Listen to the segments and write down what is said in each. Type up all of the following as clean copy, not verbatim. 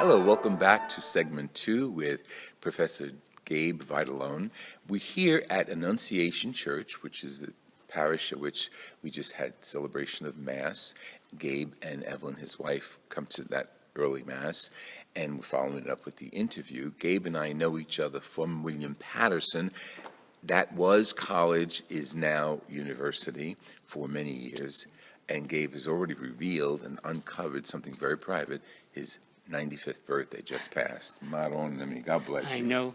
Hello, welcome back to segment 2 with Professor Gabe Vitalone. We're here at Annunciation Church, which is the parish at which we just had celebration of Mass. Gabe and Evelyn, his wife, come to that early Mass, and we're following it up with the interview. Gabe and I know each other from William Paterson. That was college, is now university for many years, and Gabe has already revealed and uncovered something very private. His 95th birthday just passed. God bless you. I know.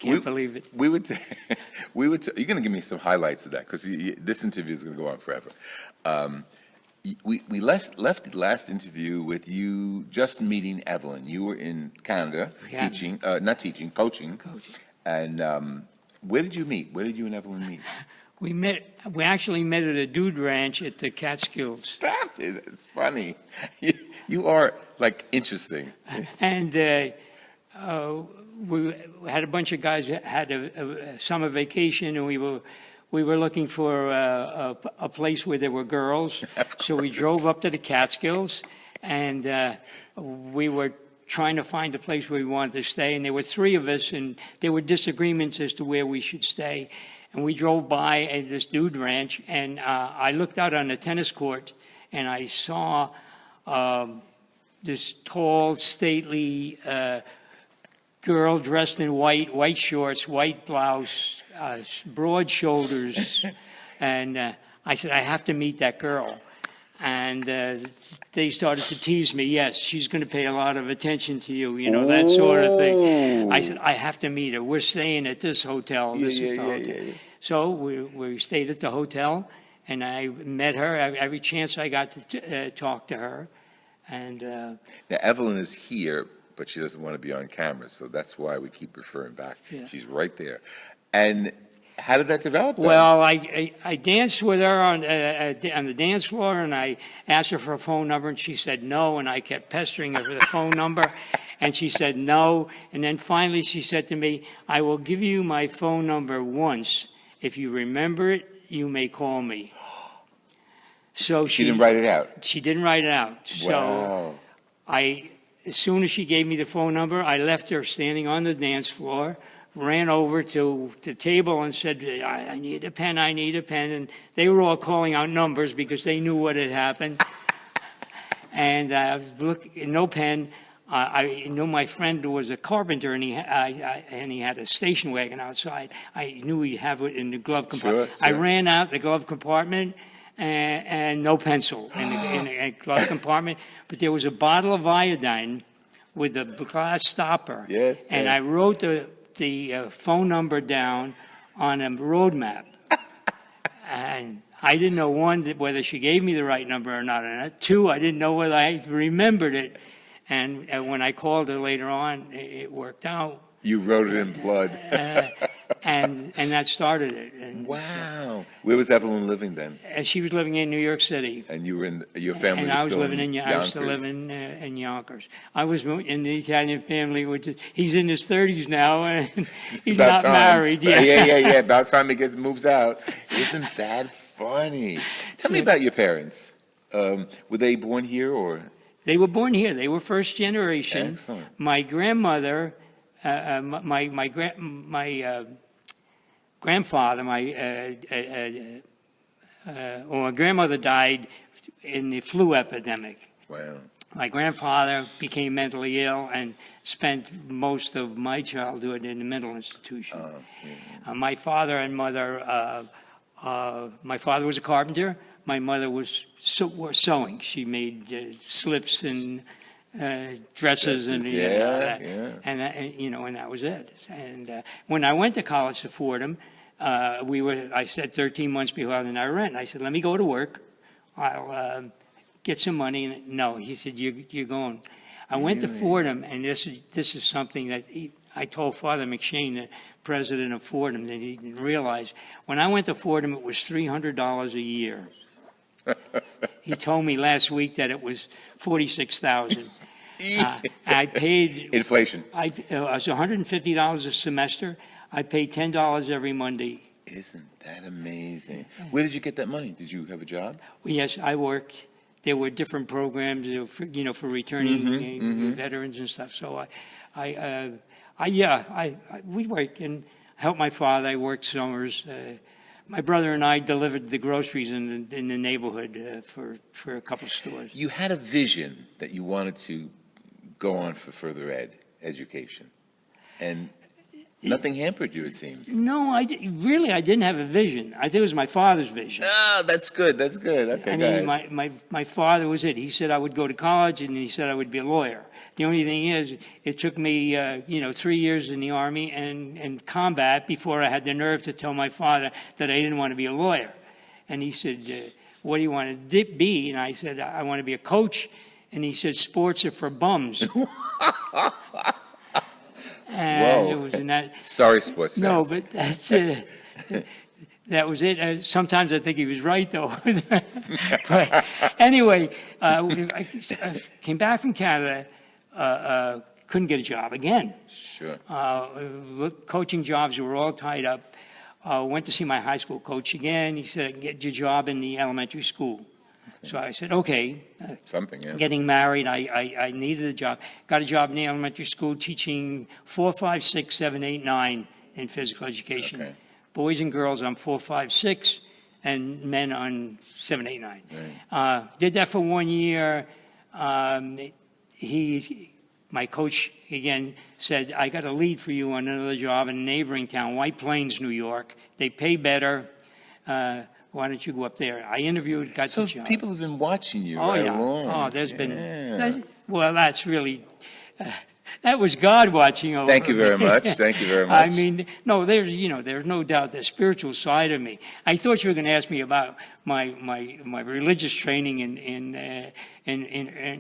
Can't believe it. You're going to give me some highlights of that, because this interview is going to go on forever. We left the last interview with you just meeting Evelyn. You were in Canada coaching. And where did you meet? Where did you and Evelyn meet? We actually met at a dude ranch at the Catskills. Stop it. It's funny. You are, interesting. And we had a bunch of guys that had a summer vacation, and we were looking for a place where there were girls. So we drove up to the Catskills, and we were trying to find a place where we wanted to stay. And there were three of us, and there were disagreements as to where we should stay. And we drove by at this dude ranch, and I looked out on the tennis court, and I saw this tall, stately girl dressed in white shorts, white blouse, broad shoulders. And I said, I have to meet that girl. And they started to tease me. Yes, she's going to pay a lot of attention to you, that sort of thing. I said, I have to meet her. We're staying at this hotel. Yeah. So we stayed at the hotel, and I met her every chance I got to talk to her. And now Evelyn is here, but she doesn't want to be on camera, so that's why we keep referring back. Yeah. She's right there. And how did that develop then? Well, I danced with her on the dance floor, and I asked her for a phone number, and she said no, and I kept pestering her for the phone number, and she said no. And then finally she said to me, I will give you my phone number once. If you remember it, you may call me. So she didn't write it out? She didn't write it out. Wow. So as soon as she gave me the phone number, I left her standing on the dance floor, ran over to the table and said, I need a pen. And they were all calling out numbers because they knew what had happened. And I was looking, no pen. I knew my friend was a carpenter, and he had a station wagon outside. I knew he'd have it in the glove compartment. Sure. I ran out the glove compartment, and no pencil in the glove compartment. But there was a bottle of iodine with a glass stopper. Yes, and I wrote the phone number down on a road map. And I didn't know, one, whether she gave me the right number or not. And two, I didn't know whether I remembered it. And when I called her later on, it worked out. You wrote it in blood. And that started it. And wow. Where was Evelyn living then? She was living in New York City. And you were your family and was I was still living in Yonkers? I was still living in Yonkers. I was in the Italian family, which is, he's in his 30s now, and he's not married. Yeah. About time he moves out. Isn't that funny? Tell me about your parents. Were they born here or? They were born here. They were first generation. Excellent. My grandmother, my grandfather, my grandmother died in the flu epidemic. Wow. My grandfather became mentally ill and spent most of my childhood in a mental institution. My father and mother, my father was a carpenter. My mother was sewing. She made slips and dresses and and that was it. And when I went to college at Fordham, I said 13 months behind our rent. I said, let me go to work. I'll get some money. And no, he said, you're going. I went to Fordham, and this is something that I told Father McShane, the president of Fordham, that he didn't realize. When I went to Fordham, it was $300 a year. He told me last week that it was $46,000. I paid inflation. It was $150 a semester. I paid $10 every Monday. Isn't that amazing? Where did you get that money? Did you have a job? Well, yes, I worked there were different programs, for returning veterans and stuff. So we worked and helped my father. I worked summers. My brother and I delivered the groceries in the neighborhood for a couple stores. You had a vision that you wanted to go on for further education, and nothing hampered you, it seems. No, I didn't have a vision. I think it was my father's vision. Oh, that's good. That's good. Okay, I go mean, ahead. my father was it. He said I would go to college, and he said I would be a lawyer. The only thing is, it took me, 3 years in the Army and combat before I had the nerve to tell my father that I didn't want to be a lawyer. And he said, what do you want to be? And I said, I want to be a coach. And he said, sports are for bums. And Whoa. it was in that. Sorry, sports fans. No, but that's that was it. Sometimes I think he was right, though. But anyway, I came back from Canada, couldn't get a job again. Sure. Coaching jobs were all tied up. Went to see my high school coach again. He said, get your job in the elementary school. Okay. So I said, okay. Something, yeah. Getting married, I needed a job. Got a job in the elementary school teaching 4, 5, 6, 7, 8, 9 in physical education. Okay. Boys and girls on 4, 5, 6, and men on 7, 8, 9. Right. Did that for 1 year. My coach, again, said, I got a lead for you on another job in a neighboring town, White Plains, New York. They pay better. Why don't you go up there? I interviewed, got the job. So people have been watching you along. Oh, there's been... that's really... that was God watching over me. Thank you very much. Thank you very much. I mean, no, there's no doubt the spiritual side of me. I thought you were going to ask me about my religious training in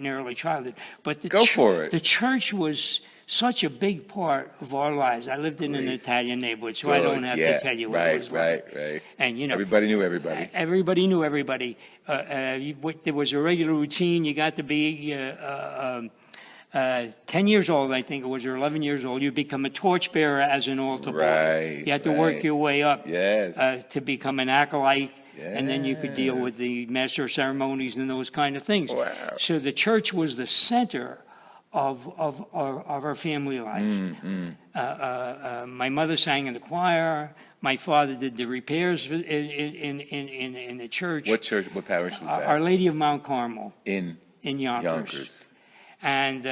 early childhood. But Go for it. The church was such a big part of our lives. I lived in an Italian neighborhood, so I don't have to tell you what it was like. Right. And everybody knew everybody. Everybody knew everybody. There was a regular routine. You got to be 10 years old, I think it was, or 11 years old. You become a torchbearer as an altar boy. You had to work your way up to become an acolyte. And then you could deal with the master of ceremonies and those kind of things. Wow. So the church was the center of our family life. My mother sang in the choir. My father did the repairs in the church. What church? What parish was that? Our Lady of Mount Carmel. In Yonkers. And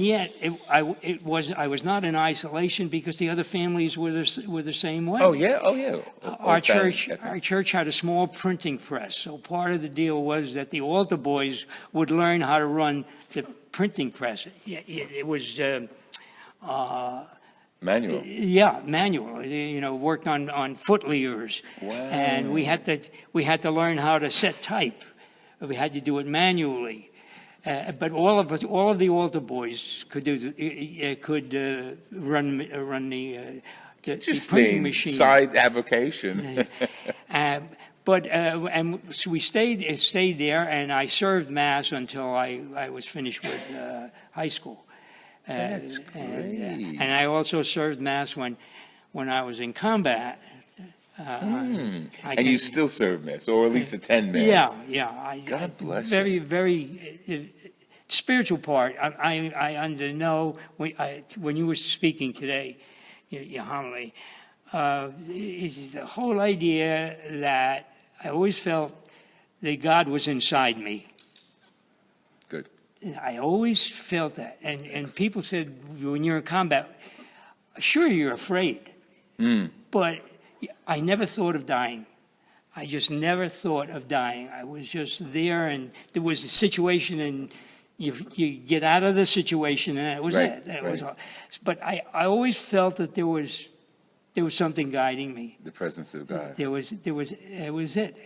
yet I was not in isolation because the other families were the same way. Oh yeah. Our church had a small printing press, so part of the deal was that the altar boys would learn how to run the printing press. It was manual. Yeah, manual. Worked on foot levers. Wow. And we had to learn how to set type. We had to do it manually. But all of the altar boys could run the printing machine. Side avocation. And so we stayed there, and I served Mass until I was finished with high school. That's great. And I also served Mass when I was in combat. And you still serve Mass, or at least attend Mass. Yeah. God bless you. you. Very spiritual part. I know when you were speaking today, your homily, is the whole idea that I always felt that God was inside me. Good. I always felt that. And people said, when you're in combat, sure, you're afraid. But I never thought of dying. I just never thought of dying. I was just there, and there was a situation, and you get out of the situation, and that was it. That was all. But I always felt that there was something guiding me. The presence of God. It was it.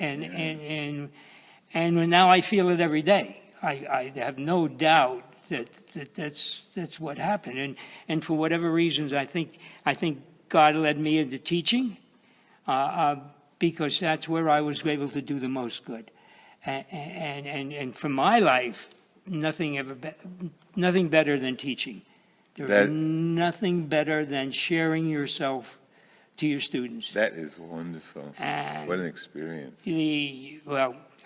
And now I feel it every day. I have no doubt that's what happened. And for whatever reasons, I think God led me into teaching. Because that's where I was able to do the most good, and for my life, nothing better than teaching. There's nothing better than sharing yourself to your students. That is wonderful. And what an experience.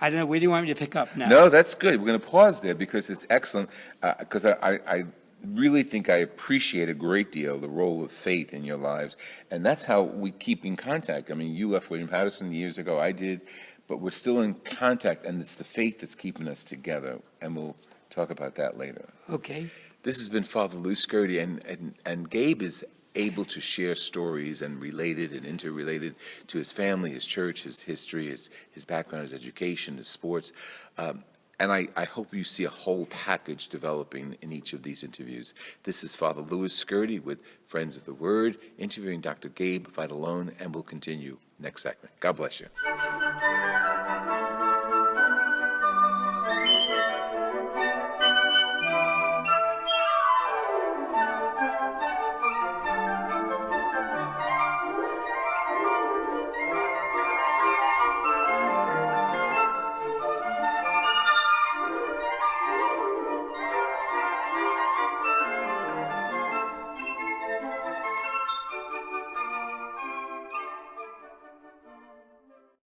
I don't know, where do you want me to pick up now? No, that's good. We're going to pause there because it's excellent, because I really think I appreciate a great deal the role of faith in your lives, and that's how we keep in contact. I mean, you left William Paterson years ago, I did, but we're still in contact, and it's the faith that's keeping us together, and we'll talk about that later. Okay. This has been Fr Louis Scurti, and Gabe is able to share stories and related and interrelated to his family, his church, his history, his background, his education, his sports. And I hope you see a whole package developing in each of these interviews. This is Fr Louis Scurti with Friends of the Word, interviewing Dr. Gabe Vitalone, and we'll continue next segment. God bless you.